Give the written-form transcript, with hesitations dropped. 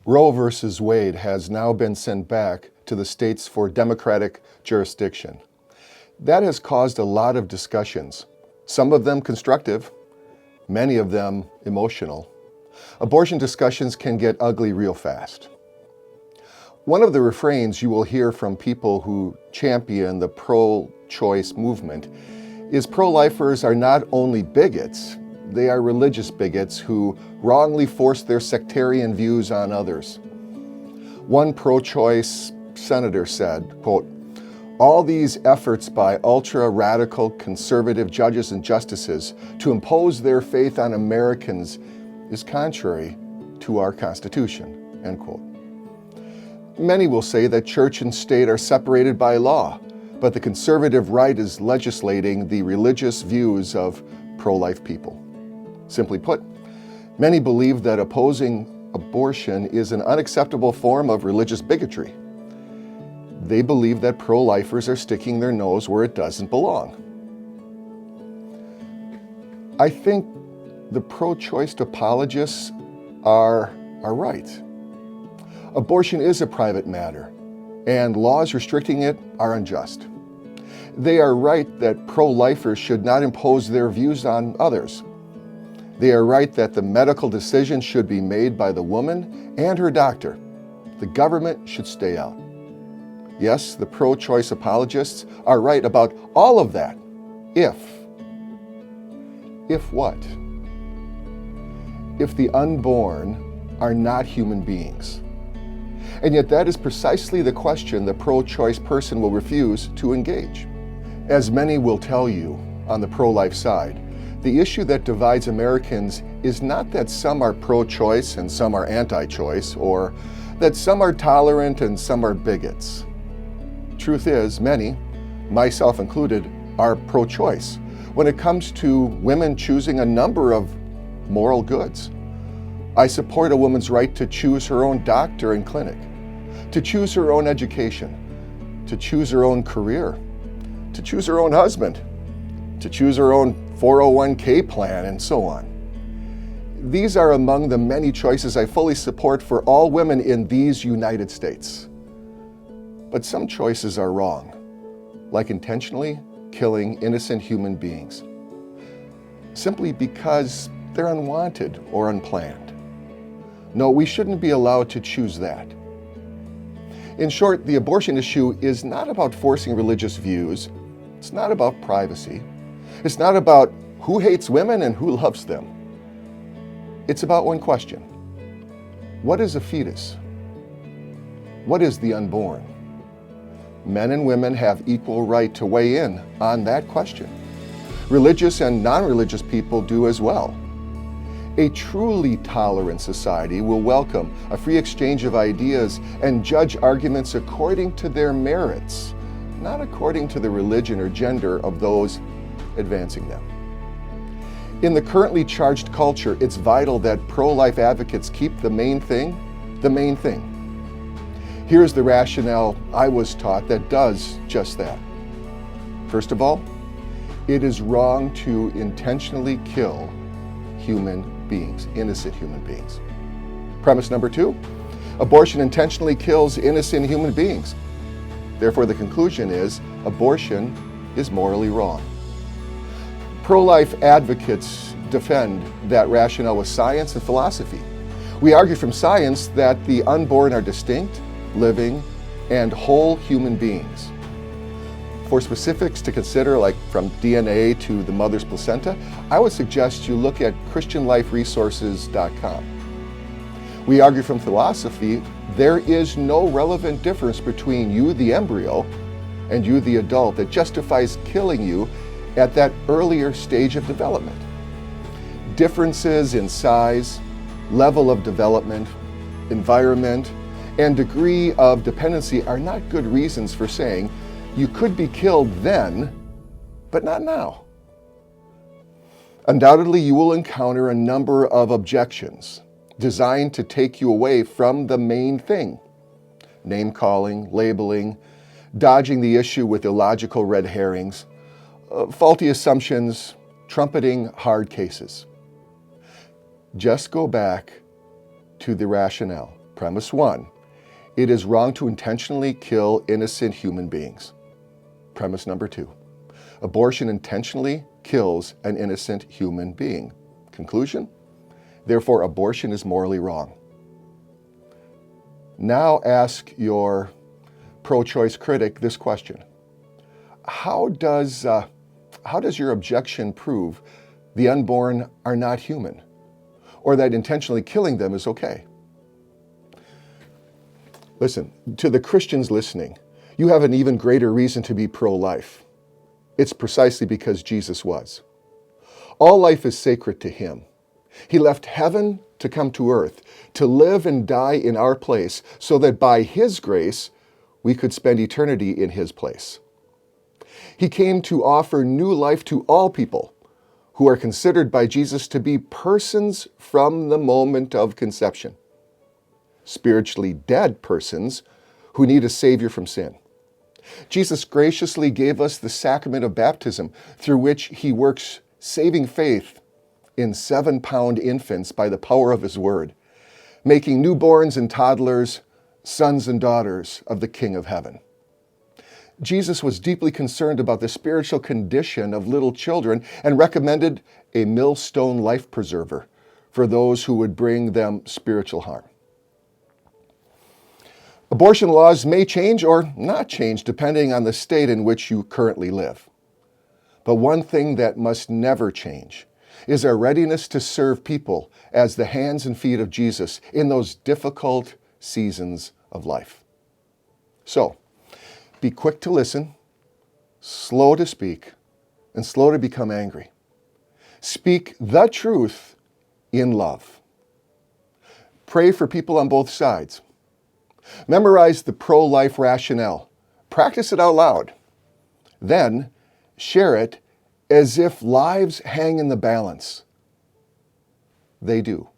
Roe versus Wade has now been sent back to the states for democratic jurisdiction. That has caused a lot of discussions, some of them constructive, many of them emotional. Abortion discussions can get ugly real fast. One of the refrains you will hear from people who champion the pro-choice movement is pro-lifers are not only bigots, they are religious bigots who wrongly force their sectarian views on others. One pro-choice senator said, quote, "All these efforts by ultra-radical conservative judges and justices to impose their faith on Americans is contrary to our Constitution," end quote. Many will say that church and state are separated by law, but the conservative right is legislating the religious views of pro-life people. Simply put, many believe that opposing abortion is an unacceptable form of religious bigotry. They believe that pro-lifers are sticking their nose where it doesn't belong. I think the pro-choice apologists are right. Abortion is a private matter, and laws restricting it are unjust. They are right that pro-lifers should not impose their views on others. They are right that the medical decision should be made by the woman and her doctor. The government should stay out. Yes, the pro-choice apologists are right about all of that. If what? If the unborn are not human beings. And yet that is precisely the question the pro-choice person will refuse to engage. As many will tell you on the pro-life side, the issue that divides Americans is not that some are pro-choice and some are anti-choice, or that some are tolerant and some are bigots. Truth is, many, myself included, are pro-choice when it comes to women choosing a number of moral goods. I support a woman's right to choose her own doctor and clinic, to choose her own education, to choose her own career, to choose her own husband, to choose her own 401k plan, and so on. These are among the many choices I fully support for all women in these United States. But some choices are wrong, like intentionally killing innocent human beings, simply because they're unwanted or unplanned. No, we shouldn't be allowed to choose that. In short, the abortion issue is not about forcing religious views. It's not about privacy. It's not about who hates women and who loves them. It's about one question. What is a fetus? What is the unborn? Men and women have equal right to weigh in on that question. Religious and non-religious people do as well. A truly tolerant society will welcome a free exchange of ideas and judge arguments according to their merits, not according to the religion or gender of those advancing them. In the currently charged culture, it's vital that pro-life advocates keep the main thing the main thing. Here's the rationale I was taught that does just that. First of all, it is wrong to intentionally kill human beings, innocent human beings. Premise number two, abortion intentionally kills innocent human beings. Therefore, the conclusion is abortion is morally wrong. Pro-life advocates defend that rationale with science and philosophy. We argue from science that the unborn are distinct, living, and whole human beings. For specifics to consider, like from DNA to the mother's placenta, I would suggest you look at ChristianLifeResources.com. We argue from philosophy, there is no relevant difference between you, the embryo, and you, the adult, that justifies killing you at that earlier stage of development. Differences in size, level of development, environment, and degree of dependency are not good reasons for saying you could be killed then, but not now. Undoubtedly, you will encounter a number of objections designed to take you away from the main thing. Name-calling, labeling, dodging the issue with illogical red herrings, faulty assumptions, trumpeting hard cases. Just go back to the rationale. Premise 1, it is wrong to intentionally kill innocent human beings. Premise number 2, abortion intentionally kills an innocent human being. Conclusion, therefore abortion is morally wrong. Now ask your pro-choice critic this question. How does your objection prove the unborn are not human, or that intentionally killing them is okay? Listen, to the Christians listening, you have an even greater reason to be pro-life. It's precisely because Jesus was. All life is sacred to him. He left heaven to come to earth, to live and die in our place, so that by his grace, we could spend eternity in his place. He came to offer new life to all people who are considered by Jesus to be persons from the moment of conception. Spiritually dead persons who need a Savior from sin. Jesus graciously gave us the sacrament of baptism, through which he works saving faith in 7-pound infants by the power of his word, making newborns and toddlers sons and daughters of the King of Heaven. Jesus was deeply concerned about the spiritual condition of little children and recommended a millstone life preserver for those who would bring them spiritual harm. Abortion laws may change or not change depending on the state in which you currently live. But one thing that must never change is our readiness to serve people as the hands and feet of Jesus in those difficult seasons of life. So, be quick to listen, slow to speak, and slow to become angry. Speak the truth in love. Pray for people on both sides. Memorize the pro-life rationale. Practice it out loud. Then, share it as if lives hang in the balance. They do.